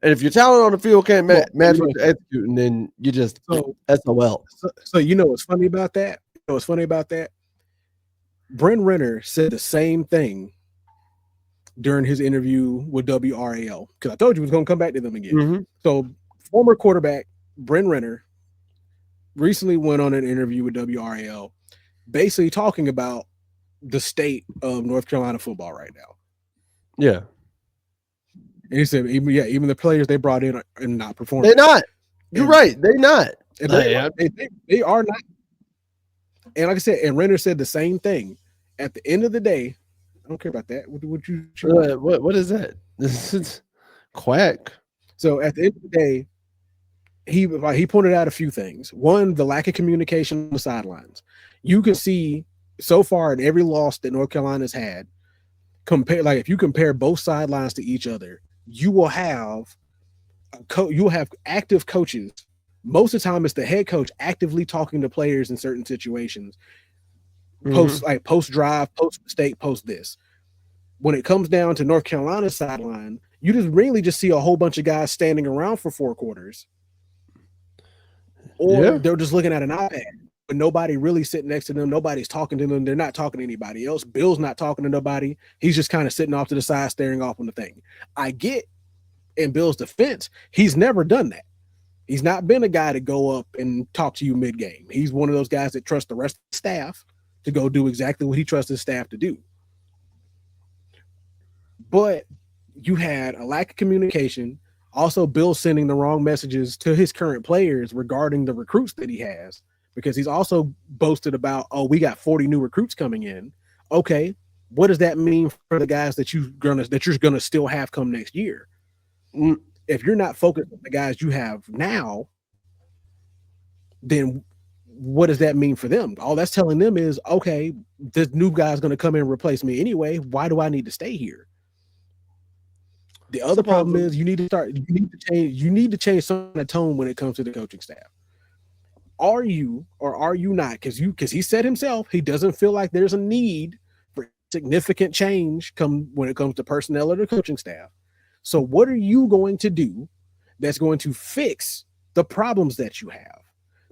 And if your talent on the field can't match what you're executing, then you just SOL. So you know what's funny about that? You know what's funny about that? Bryn Renner said the same thing during his interview with WRAL, because I told you he was going to come back to them again. Mm-hmm. So former quarterback Bryn Renner recently went on an interview with WRAL, basically talking about the state of North Carolina football right now. Yeah. And he said, even the players they brought in are not performing. They're not. You're right. They're not. They are not. And like I said, and Renner said the same thing. At the end of the day, I don't care about that. What is that? This is quack. So at the end of the day, he pointed out a few things. One, the lack of communication on the sidelines. You can see so far in every loss that North Carolina's had, if you compare both sidelines to each other, you will have active coaches. Most of the time, it's the head coach actively talking to players in certain situations. Post drive, post mistake, post this. When it comes down to North Carolina's sideline, you just see a whole bunch of guys standing around for 4 quarters, or they're just looking at an iPad, but nobody really sitting next to them. Nobody's talking to them. They're not talking to anybody else. Bill's not talking to nobody. He's just kind of sitting off to the side, staring off on the thing. I get, in Bill's defense, he's never done that. He's not been a guy to go up and talk to you mid-game. He's one of those guys that trusts the rest of the staff to go do exactly what he trusts his staff to do. But you had a lack of communication. Also, Bill sending the wrong messages to his current players regarding the recruits that he has, because he's also boasted about, we got 40 new recruits coming in. Okay, what does that mean for the guys that you're gonna still have come next year? If you're not focused on the guys you have now, then what does that mean for them? All that's telling them is, okay, this new guy's going to come in and replace me anyway. Why do I need to stay here? The other problem is you need to change some of the tone when it comes to the coaching staff. Are you or are you not? Because he said himself, he doesn't feel like there's a need for significant change when it comes to personnel or the coaching staff. So what are you going to do that's going to fix the problems that you have?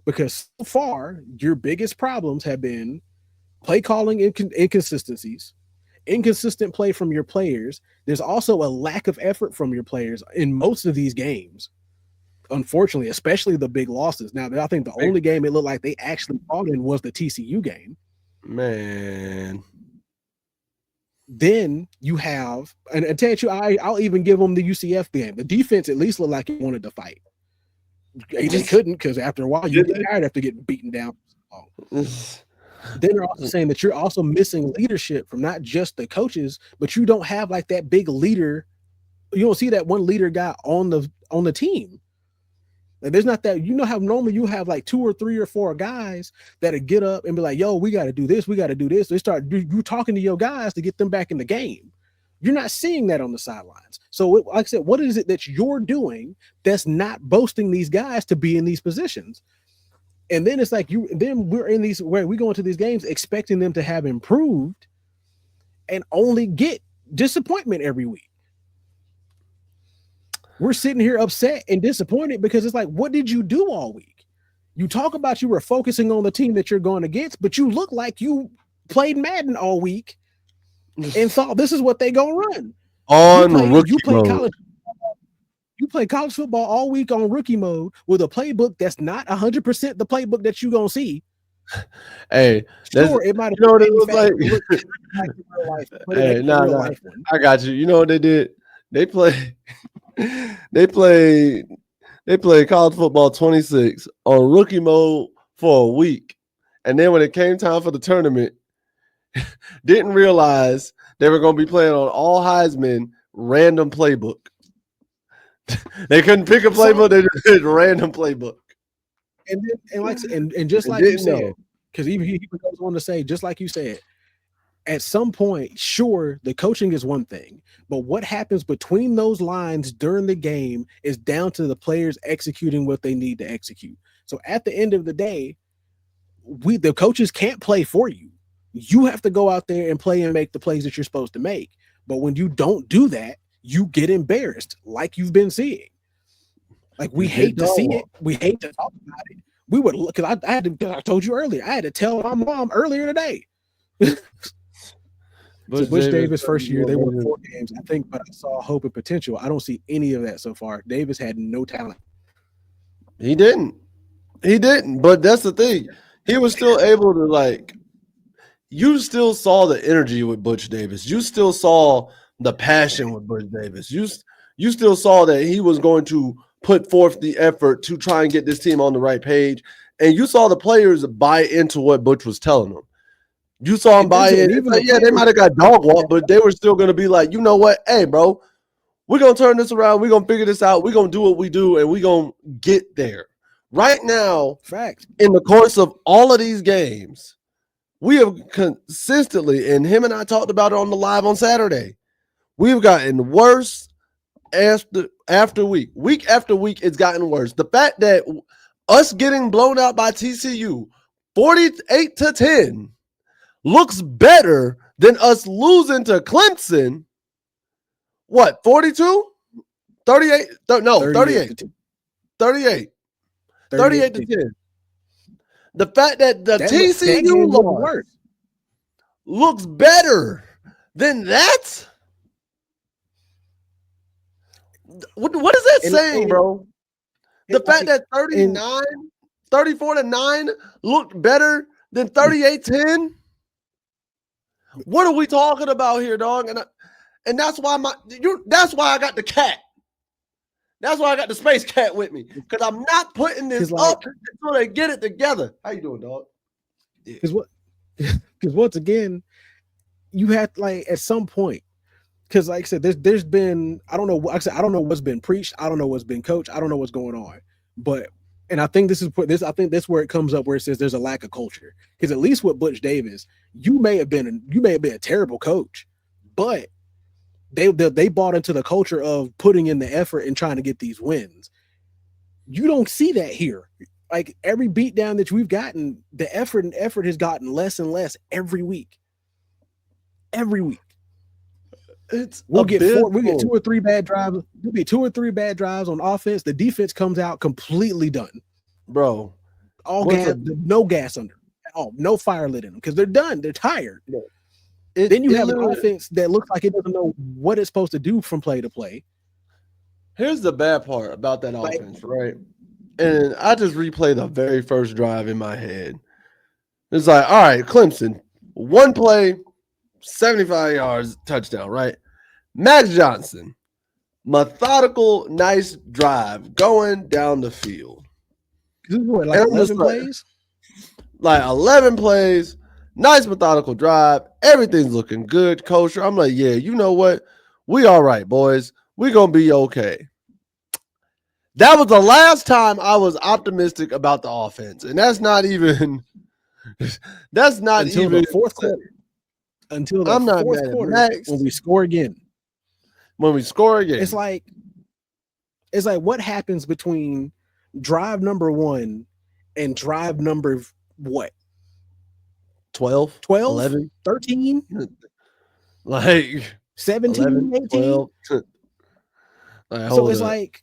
Because so far, your biggest problems have been play calling inconsistencies, inconsistent play from your players. There's also a lack of effort from your players in most of these games, unfortunately, especially the big losses. Now, I think the only game it looked like they actually fought in was the TCU game. Man. Then you have, and I tell you, I'll even give them the UCF game. The defense at least looked like it wanted to fight. They just couldn't, because after a while you get tired after getting beaten down. Then they're also saying that you're also missing leadership from not just the coaches, but you don't have like that big leader. You don't see that one leader guy on the team. Like, there's not that. You know how normally you have like 2 or 3 or 4 guys that'll get up and be like, yo, we got to do this. We got to do this. They start you talking to your guys to get them back in the game. You're not seeing that on the sidelines. So like I said, what is it that you're doing that's not boasting these guys to be in these positions? And then it's like we're in these, where we go into these games expecting them to have improved and only get disappointment every week. We're sitting here upset and disappointed because it's like, what did you do all week? You talk about you were focusing on the team that you're going against, but you look like you played Madden all week and thought this is what they gonna run. You play college football all week on rookie mode with a playbook that's not 100% the playbook that you gonna see. Hey, sure, it might have been like. I got you. You know what they did? They played college football 26 on rookie mode for a week, and then when it came time for the tournament, didn't realize they were going to be playing on all Heisman random playbook. They couldn't pick a playbook; they just did random playbook. And just like you said, because even he goes on to say, just like you said, at some point, sure, the coaching is one thing, but what happens between those lines during the game is down to the players executing what they need to execute. So at the end of the day, the coaches can't play for you. You have to go out there and play and make the plays that you're supposed to make. But when you don't do that, you get embarrassed, like you've been seeing. Like we hate to see it. We hate to talk about it. We would look because I told you earlier. I had to tell my mom earlier today. Butch Davis first year, they won 4 games, I think, but I saw hope and potential. I don't see any of that so far. Davis had no talent. He didn't. But that's the thing. He was still able to, like, you still saw the energy with Butch Davis. You still saw the passion with Butch Davis. You still saw that he was going to put forth the effort to try and get this team on the right page. And you saw the players buy into what Butch was telling them. You saw him buy in. Like, yeah, they might have got dog walk, but they were still going to be like, you know what? Hey, bro, we're going to turn this around. We're going to figure this out. We're going to do what we do, and we're going to get there. Right now, in the course of all of these games, we have consistently, and him and I talked about it on the live on Saturday, we've gotten worse after week. Week after week, it's gotten worse. The fact that us getting blown out by TCU 48-10 looks better than us losing to Clemson. What, 42? 38? No, 38. 38. 38-10. The fact that the TCU loss looks better than that? What is that saying, bro? The fact that 34-9 looked better than 38-10? What are we talking about here, dog? And that's why that's why I got the cat. That's why I got the space cat with me, because I'm not putting this up until they get it together. How you doing, dog? Because once again, you have at some point, because like I said, there's been I don't know what's been preached, I don't know what's been coached, I don't know what's going on, and I think I think that's where it comes up, where it says there's a lack of culture. Because at least with Butch Davis, you may have been a terrible coach, but they bought into the culture of putting in the effort and trying to get these wins. You don't see that here. Like every beatdown that we've gotten, the effort has gotten less and less every week. Every week. We'll get 2 or 3 bad drives. There'll be 2 or 3 bad drives on offense. The defense comes out completely done. Bro. All gas, no gas under at all. No fire lit in them because they're done. They're tired. Yeah. Then you have an offense that looks like it doesn't know what it's supposed to do from play to play. Here's the bad part about that offense, right? And I just replay the very first drive in my head. It's like, all right, Clemson, 1 play, 75 yards, touchdown, right? Max Johnson, methodical, nice drive going down the field. What, like 11 plays? Like 11 plays. Nice methodical drive. Everything's looking good, kosher. I'm like, yeah, you know what? We all right, boys. We're going to be okay. That was the last time I was optimistic about the offense. And that's not even until the fourth quarter. Until the fourth quarter when we score again. It's like what happens between drive number 1 and drive number what? 12, 11, 13, like 17, 11, 18. 12. So it's like,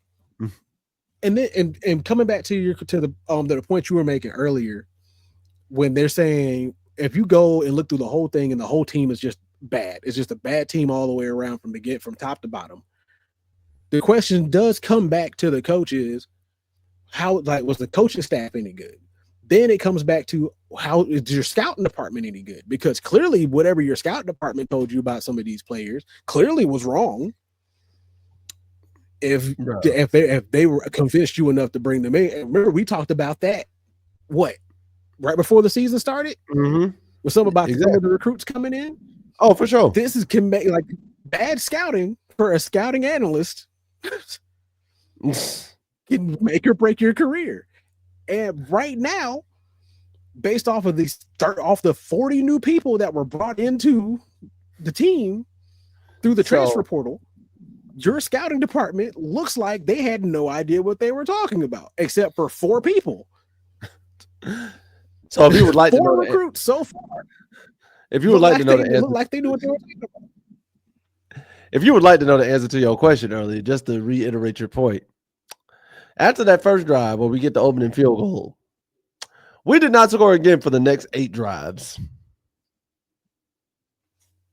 and then and coming back to the point you were making earlier, when they're saying if you go and look through the whole thing and the whole team is just bad, it's just a bad team all the way around from top to bottom. The question does come back to the coaches: how was the coaching staff any good? Then it comes back to how is your scouting department any good? Because clearly whatever your scouting department told you about some of these players clearly was wrong. If they were convinced you enough to bring them in. And remember, we talked about that. What? Right before the season started? Mm-hmm. Was something about some of the recruits coming in? Oh, for sure. This is like bad scouting for a scouting analyst can make or break your career. And right now, based off of the 40 new people that were brought into the team through the transfer portal, your scouting department looks like they had no idea what they were talking about, except for 4 people. So if you would like to know recruits so far, if you would like to know the answer, look like they knew what they were talking about. If you would like to know the answer to your question earlier, just to reiterate your point, After that first drive where we get the opening field goal, we did not score again for the next 8 drives.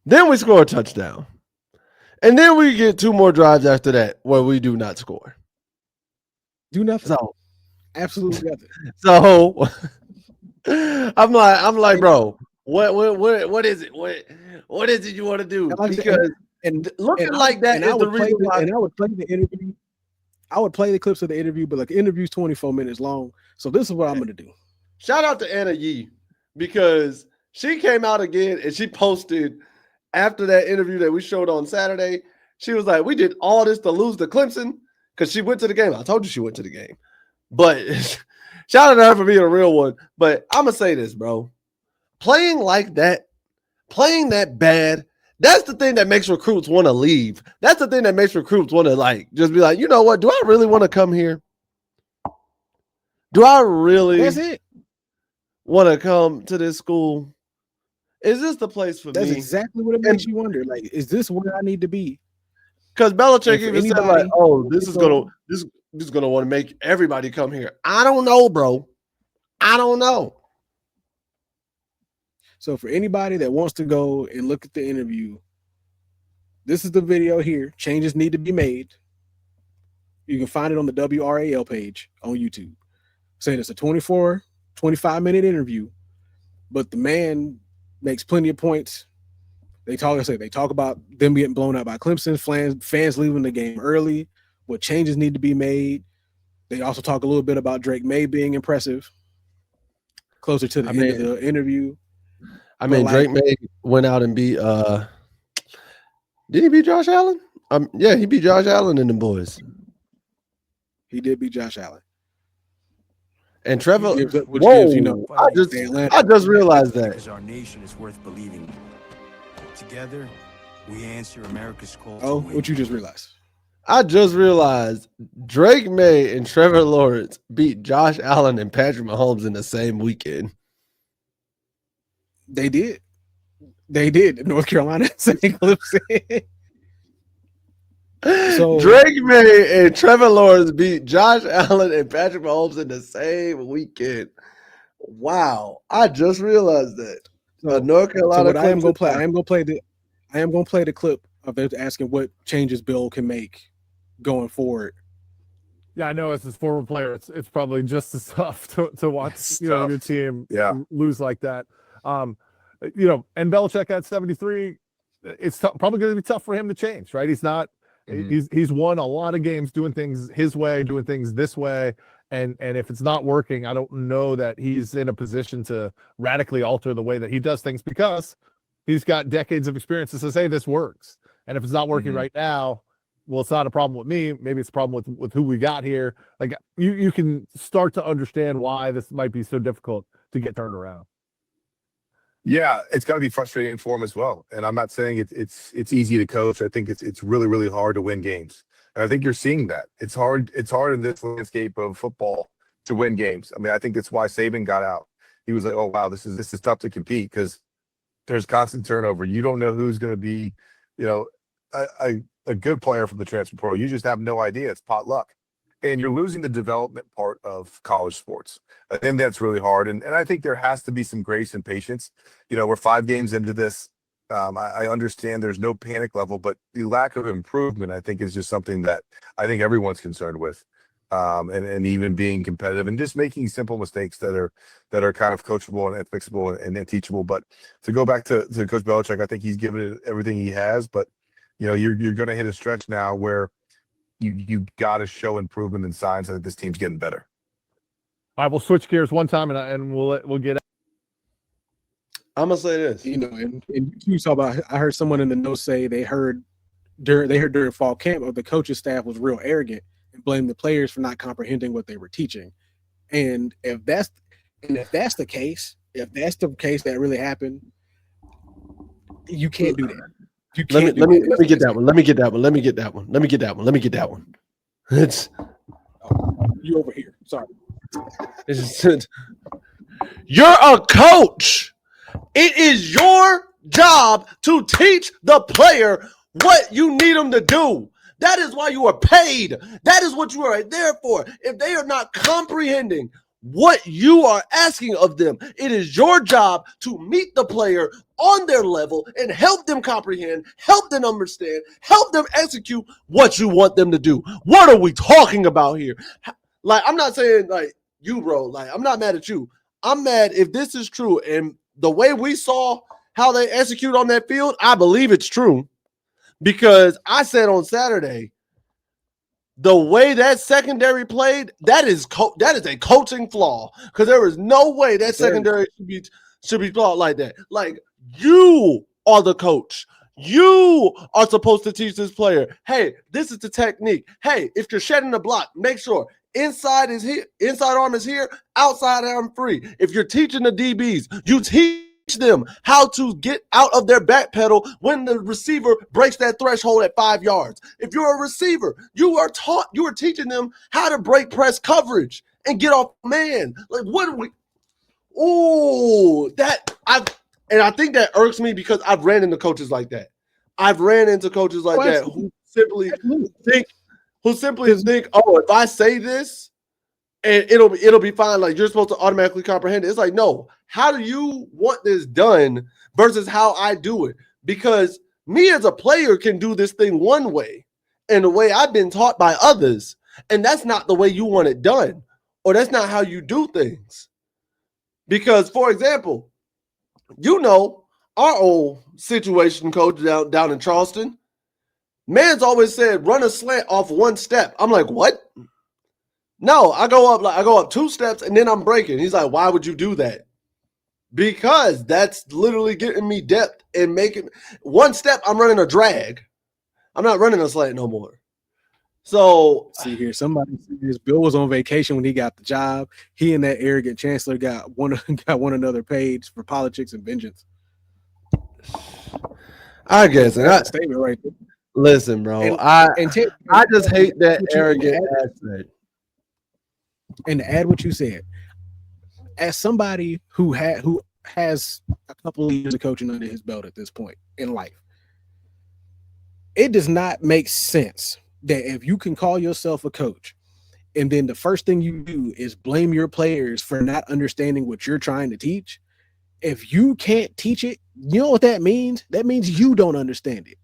Then we score a touchdown. And then we get 2 more drives after that where we do not score. Do nothing. So, absolutely nothing. So I'm like, bro, what is it? What is it you want to do? Because looking like that is the reason why. And I would play the interview. I would play the clips of the interview, but like the interview's 24 minutes long. So this is what I'm gonna do. Shout out to Anna Yee, because she came out again and she posted after that interview that we showed on Saturday. She was like, we did all this to lose to Clemson, because she went to the game. I told you she went to the game. But shout out to her for being a real one. But I'm going to say this, bro. Playing like that, playing that bad, that's the thing that makes recruits want to leave. That's the thing that makes recruits want to like just be like, you know what? Do I really want to come here? Do I really want to come to this school? Is this the place for me? That's exactly what it makes you wonder. Like, is this where I need to be? Because Belichick even said, like, oh, this is gonna want to make everybody come here. I don't know, bro. I don't know. So for anybody that wants to go and look at the interview, this is the video here. Changes need to be made. You can find it on the WRAL page on YouTube. Saying it's a 25-minute interview, but the man makes plenty of points. They talk about them getting blown out by Clemson, fans leaving the game early, what changes need to be made. They also talk a little bit about Drake May being impressive closer to the end of the interview. I mean, Drake May went out and beat did he beat Josh Allen? Yeah, he beat Josh Allen and them boys. He did beat Josh Allen. And Trevor, gives, I just realized that. Our nation is worth believing in. Together, we answer America's call. Oh, what you just realized? I just realized Drake May and Trevor Lawrence beat Josh Allen and Patrick Mahomes in the same weekend. They did. North Carolina, St. Clemson. So Drake May and Trevor Lawrence beat Josh Allen and Patrick Mahomes in the same weekend. Wow, I just realized that. North Carolina. So what I am going to play the clip of them asking what changes Bill can make going forward. Yeah, I know as a former player, it's probably just as tough to watch your team lose like that. And Belichick at 73, it's probably going to be tough for him to change, right? He's not. Mm-hmm. He's won a lot of games doing things his way, doing things this way, and if it's not working, I don't know that he's in a position to radically alter the way that he does things, because he's got decades of experience that says, hey, this works. And if it's not working right now, well, it's not a problem with me. Maybe it's a problem with who we got here. Like you can start to understand why this might be so difficult to get turned around. Yeah, it's got to be frustrating for him as well. And I'm not saying it's easy to coach. I think it's really, really hard to win games. And I think you're seeing that. It's hard in this landscape of football to win games. I mean, I think that's why Saban got out. He was like, oh wow, this is tough to compete, because there's constant turnover. You don't know who's going to be, a good player from the transfer portal. You just have no idea. It's potluck. And you're losing the development part of college sports. I think that's really hard. And I think there has to be some grace and patience. We're 5 games into this. I understand there's no panic level, but the lack of improvement, I think, is just something that I think everyone's concerned with. And even being competitive and just making simple mistakes that are kind of coachable and fixable and teachable. But to go back to Coach Belichick, I think he's given it everything he has. But you're going to hit a stretch now where you got to show improvement and signs that this team's getting better. All right, we'll switch gears one time and we'll get. I'm gonna say this. And you saw about. I heard someone in the notes say they heard during fall camp the coaching staff was real arrogant and blamed the players for not comprehending what they were teaching. And if that's the case that really happened, you can't do that. You can't. Let me get that one. It's you over here. Sorry. You're a coach. It is your job to teach the player what you need them to do. That is why you are paid. That is what you are there for. If they are not comprehending what you are asking of them, it is your job to meet the player on their level and help them comprehend, help them understand, help them execute what you want them to do. What are we talking about here? Like, I'm not saying like you, bro. Like, I'm not mad at you. I'm mad if this is true. And the way we saw how they execute on that field, I believe it's true. Because I said on Saturday, the way that secondary played, that is a coaching flaw. Because there is no way that secondary should be flawed like that. Like, you are the coach. You are supposed to teach this player, hey, this is the technique. Hey, if you're shedding the block, make sure inside is here, inside arm is here, outside arm free. If you're teaching the DBs, you teach them how to get out of their back pedal when the receiver breaks that threshold at 5 yards. If you're a receiver, you are teaching them how to break press coverage and get off man. Like, what are we? I think that irks me because I've ran into coaches like that. I've ran into coaches like that who simply think, oh, if I say this, and it'll be fine. Like, you're supposed to automatically comprehend it. It's like, no. How do you want this done versus how I do it? Because me as a player can do this thing one way, and the way I've been taught by others, and that's not the way you want it done, or that's not how you do things. Because, for example, you know, our old situation coach down in Charleston, man's always said run a slant off one step. I'm like, what? No, I go up 2 steps and then I'm breaking. He's like, why would you do that? Because that's literally getting me depth and making 1 step. I'm running a drag. I'm not running a slant no more. So see here, somebody says Bill was on vacation when he got the job. He and that arrogant chancellor got one another page for politics and vengeance. I guess that's a statement right there. Listen, bro. I just hate that arrogant aspect. And to add what you said, as somebody who has a couple of years of coaching under his belt at this point in life, it does not make sense that if you can call yourself a coach and then the first thing you do is blame your players for not understanding what you're trying to teach. If you can't teach it, you know what that means? That means you don't understand it.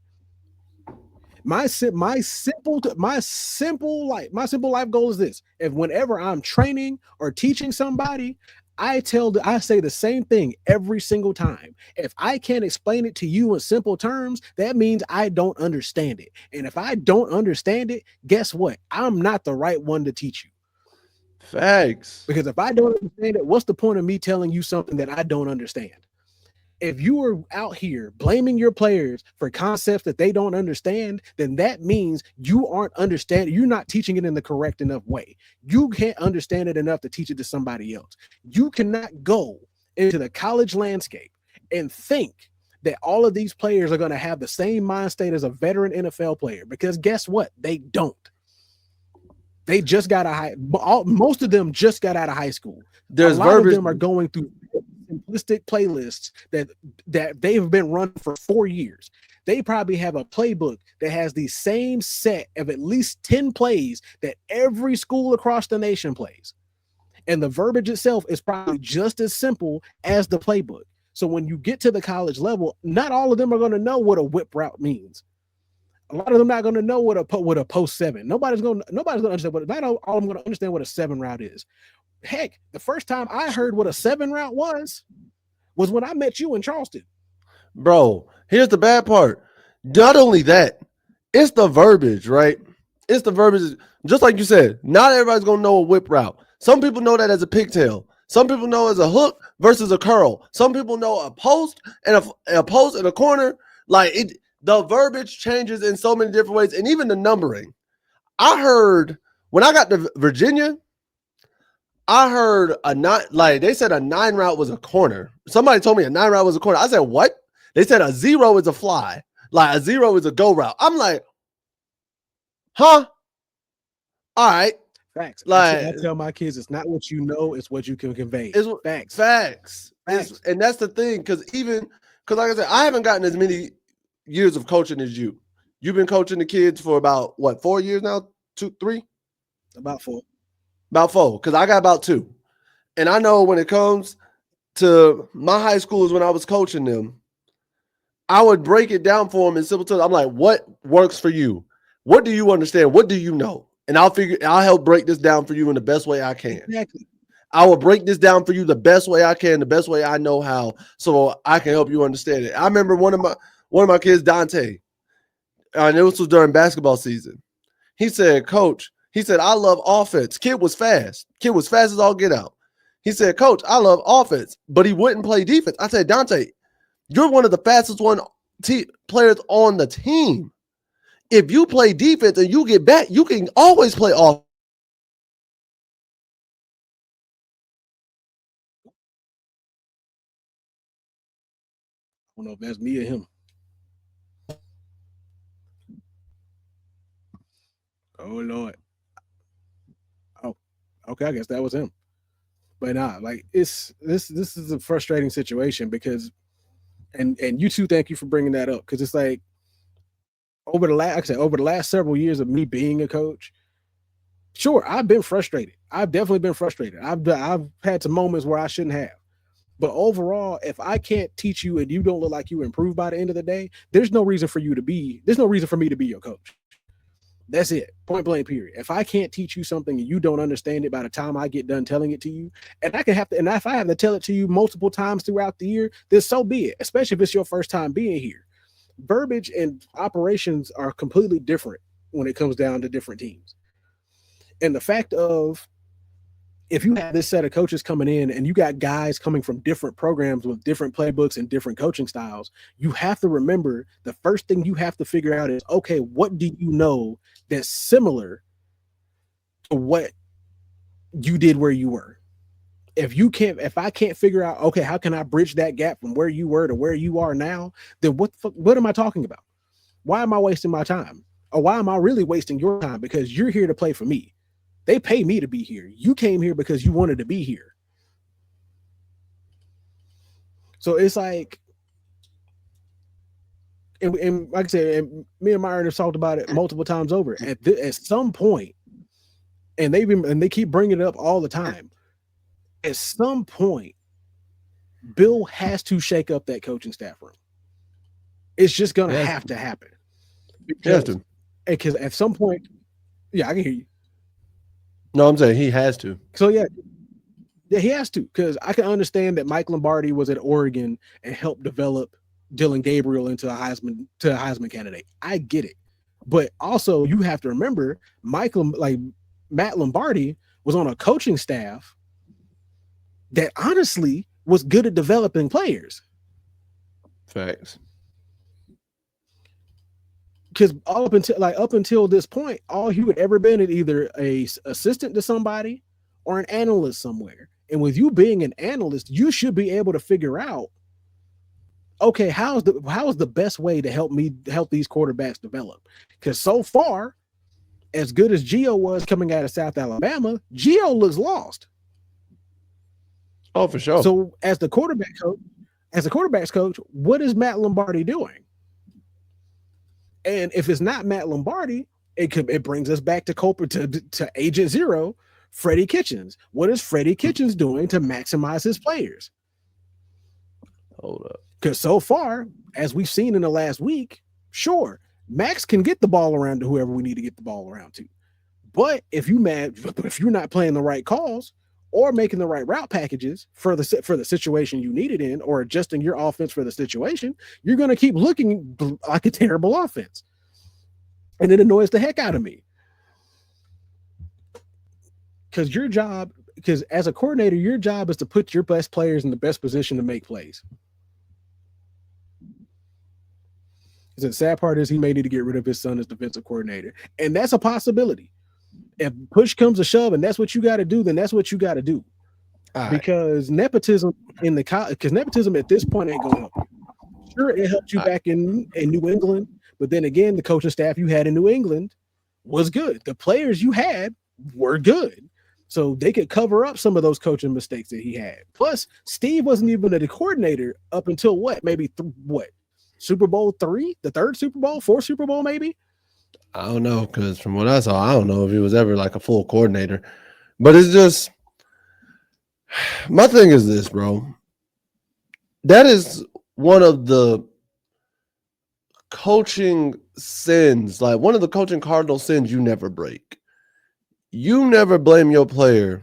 My simple life goal is this: if whenever I'm training or teaching somebody, I say the same thing every single time. If I can't explain it to you in simple terms, that means I don't understand it. And if I don't understand it, guess what? I'm not the right one to teach you. Facts. Because if I don't understand it, what's the point of me telling you something that I don't understand? If you are out here blaming your players for concepts that they don't understand, then that means you aren't understanding. You're not teaching it in the correct enough way. You can't understand it enough to teach it to somebody else. You cannot go into the college landscape and think that all of these players are going to have the same mind state as a veteran NFL player, because guess what? They don't. They just got most of them just got out of high school. A lot of them are going through simplistic playlists that they've been running for 4 years. They probably have a playbook that has the same set of at least 10 plays that every school across the nation plays. And the verbiage itself is probably just as simple as the playbook. So when you get to the college level, not all of them are going to know what a whip route means. A lot of them not going to know what a post 7. Nobody's going to understand not all of them going to understand what a 7 route is. Heck, the first time I heard what a 7 route was when I met you in Charleston. Bro, here's the bad part. Not only that, it's the verbiage, right? It's the verbiage. Just like you said, not everybody's going to know a whip route. Some people know that as a pigtail. Some people know as a hook versus a curl. Some people know a post and a post and a corner. Like, the verbiage changes in so many different ways, and even the numbering. I heard when I got to Virginia, I heard they said a 9 route was a corner. Somebody told me a 9 route was a corner. I said, what? They said a 0 is a fly. Like, a 0 is a go route. I'm like, huh? All right. Facts. Like, I tell my kids, it's not what you know, it's what you can convey. It's facts. Facts. And that's the thing, because like I said, I haven't gotten as many years of coaching as you. You've been coaching the kids for about what, 4 years now? 2, 3? About 4. About 4, because I got about 2. And I know when it comes to my high schools, when I was coaching them, I would break it down for them in simple terms. I'm like, what works for you? What do you understand? What do you know? And I'll help break this down for you in the best way I can. Exactly. I will break this down for you the best way I can, the best way I know how, so I can help you understand it. I remember one of my kids, Dante, and this was during basketball season. He said, Coach, I love offense. Kid was fast. Kid was fast as all get out. He said, Coach, I love offense, but he wouldn't play defense. I said, Dante, you're one of the fastest players on the team. If you play defense and you get back, you can always play offense. I don't know if that's me or him. Oh Lord. Oh, okay. I guess that was him. But nah, like this is a frustrating situation because, and you too, thank you for bringing that up, because it's like over the last several years of me being a coach, sure, I've been frustrated. I've definitely been frustrated. I've had some moments where I shouldn't have. But overall, if I can't teach you and you don't look like you improve by the end of the day, there's no reason for me to be your coach. That's it. Point blank, period. If I can't teach you something and you don't understand it by the time I get done telling it to you, and if I have to tell it to you multiple times throughout the year, then so be it, especially if it's your first time being here. Verbiage and operations are completely different when it comes down to different teams. And the fact of, if you have this set of coaches coming in and you got guys coming from different programs with different playbooks and different coaching styles, you have to remember the first thing you have to figure out is, okay, what do you know that's similar to what you did where you were? If I can't figure out, okay, how can I bridge that gap from where you were to where you are now, then what am I talking about? Why am I wasting my time? Or why am I really wasting your time? Because you're here to play for me. They pay me to be here. You came here because you wanted to be here. So it's like, and like I said, and me and Myron have talked about it multiple times over. At some point, and they keep bringing it up all the time. At some point, Bill has to shake up that coaching staff room. It's just gonna have to happen. Because at some point, yeah, I can hear you. No, I'm saying he has to. So yeah, he has to, because I can understand that Mike Lombardi was at Oregon and helped develop Dylan Gabriel into a Heisman candidate. I get it, but also you have to remember Matt Lombardi was on a coaching staff that honestly was good at developing players. Facts. Because up until this point, all he would ever been at either a assistant to somebody or an analyst somewhere. And with you being an analyst, you should be able to figure out, okay, how is the best way to help these quarterbacks develop? Because so far, as good as Gio was coming out of South Alabama, Gio looks lost. Oh, for sure. So as the quarterback's coach, what is Matt Lombardi doing? And if it's not Matt Lombardi, it brings us back to Agent Zero, Freddie Kitchens. What is Freddie Kitchens doing to maximize his players? Hold up. Because so far, as we've seen in the last week, sure, Max can get the ball around to whoever we need to get the ball around to. But if you're not playing the right calls or making the right route packages for the situation you need it in, or adjusting your offense for the situation, you're going to keep looking like a terrible offense. And it annoys the heck out of me. Because as a coordinator, your job is to put your best players in the best position to make plays. The sad part is he may need to get rid of his son as defensive coordinator. And that's a possibility. If push comes to shove and that's what you got to do, then that's what you got to do. Right. Because nepotism at this point ain't going to help you. Sure, it helped you back in New England, but then again, the coaching staff you had in New England was good. The players you had were good. So they could cover up some of those coaching mistakes that he had. Plus, Steve wasn't even the coordinator up until maybe Super Bowl 3, the third Super Bowl, fourth Super Bowl, maybe. I don't know, because from what I saw, I don't know if he was ever like a full coordinator. But it's just, my thing is this, bro. That is one of the coaching sins, like one of the coaching cardinal sins you never break. You never blame your player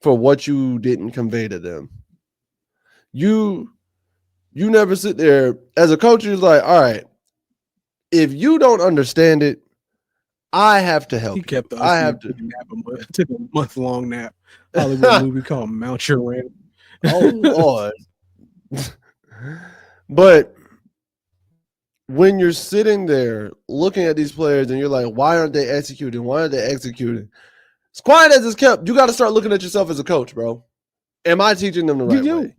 for what you didn't convey to them. You never sit there as a coach. You're like, all right, if you don't understand it, I have to help. He kept us. I have to took a month-long nap. Hollywood movie called Mount Your Rant. Oh Lord. But when you're sitting there looking at these players and you're like, why aren't they executing? Why aren't they executing? As quiet as it's kept, you got to start looking at yourself as a coach, bro. Am I teaching them the right way?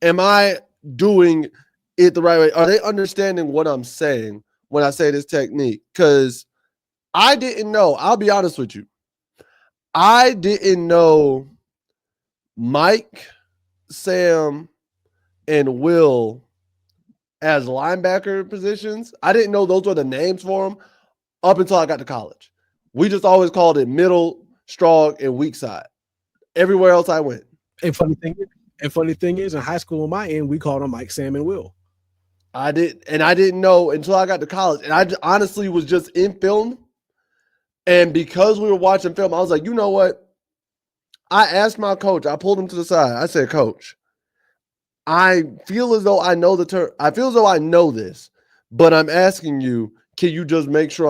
Am I doing it the right way? Are they understanding what I'm saying when I say this technique? Because I didn't know. I'll be honest with you. I didn't know Mike, Sam, and Will as linebacker positions. I didn't know those were the names for them up until I got to college. We just always called it middle, strong, and weak side. Everywhere else I went. And funny thing is, in high school on my end, we called them Mike, Sam, and Will. I didn't know until I got to college. And I honestly was just in film. And because we were watching film, I was like, you know what? I asked my coach, I pulled him to the side. I said, Coach, I feel as though I know the term. I feel as though I know this, but I'm asking you, can you just make sure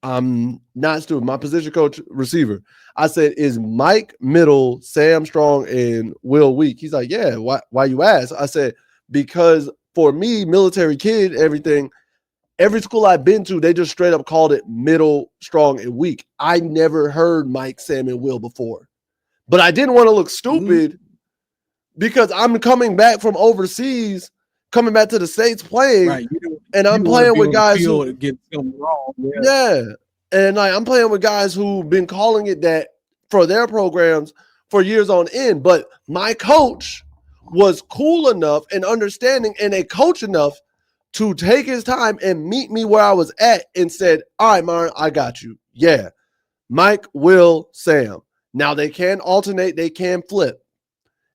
I'm not stupid? My position coach, receiver. I said, is Mike middle, Sam strong, and Will weak? He's like, yeah. Why you ask? I said, because for me, military kid, everything, every school I've been to, they just straight up called it middle, strong, and weak. I never heard Mike, Sam, and Will before. But I didn't want to look stupid because I'm coming back from overseas, coming back to the States playing, right. and I'm playing with guys who get wrong. Yeah. And like I'm playing with guys who've been calling it that for their programs for years on end. But my coach was cool enough and understanding and a coach enough to take his time and meet me where I was at and said, all right, Myron, I got you. Yeah. Mike, Will, Sam. Now they can alternate, they can flip.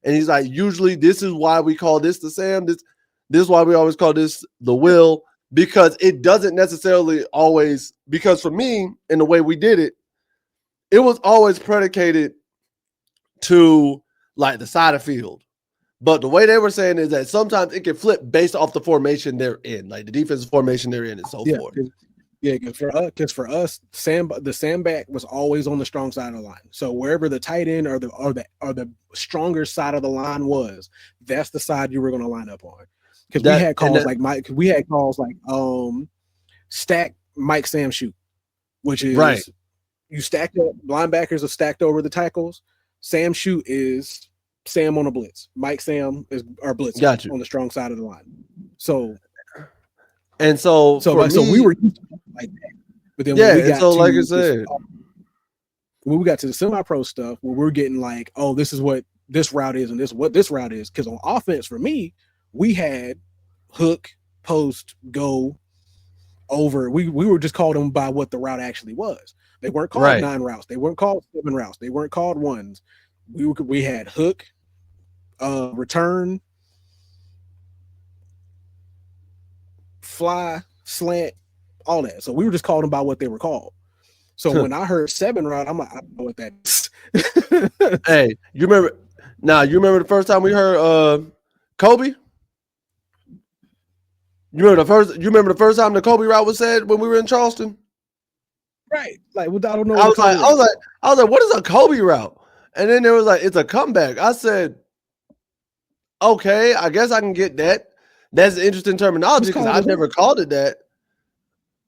And he's like, usually this is why we call this the Sam. This is why we always call this the Will, because it doesn't necessarily always, because for me, in the way we did it, it was always predicated to like the side of field. But the way they were saying is that sometimes it can flip based off the formation they're in, like the defensive formation they're in and so forth. Yeah, because for us, the Samback was always on the strong side of the line. So wherever the tight end or the stronger side of the line was, that's the side you were going to line up on. Because we had calls like stack Mike, Sam, shoot, which is right. You stacked up, linebackers are stacked over the tackles. Sam shoot is Sam on a blitz. Mike, Sam is our blitz on the strong side of the line. So we were used to like that. But then when we got like I said, when we got to the semi-pro stuff, where we're getting like, oh, this is what this route is, and this is what this route is. Because on offense, for me, we had hook, post, go, over. We were just called them by what the route actually was. They weren't called 9 routes. They weren't called 7 routes. They weren't called ones. We had hook, return, fly, slant, all that. So we were just called them by what they were called. So when I heard 7 route, I'm like, I don't know what that is. Hey, you remember the first time we heard Kobe? You remember the first time the Kobe route was said when we were in Charleston? Right. Like, I don't know. I was like, what is a Kobe route? And then there was like, it's a comeback. I said, okay, I guess I can get that. That's an interesting terminology because I've never called it that.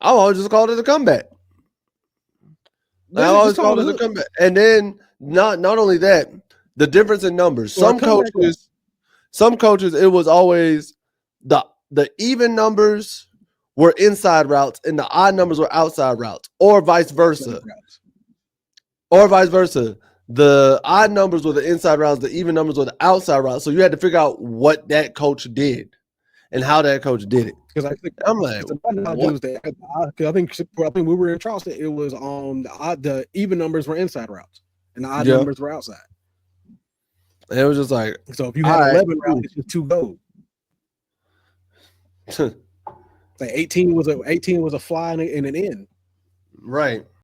I always just called it a comeback. I always called it a comeback. And then not only that, the difference in numbers. Some coaches, it was always the even numbers were inside routes and the odd numbers were outside routes, or vice versa. The odd numbers were the inside routes, the even numbers were the outside routes. So you had to figure out what that coach did. and how that coach did it. Because I think I'm like, what? I think we were in Charleston. It was on the even numbers were inside routes, and the odd numbers were outside. And it was just like, so if you had 11 routes, it's just 2 goals. Like 18 was a fly and an in. Right.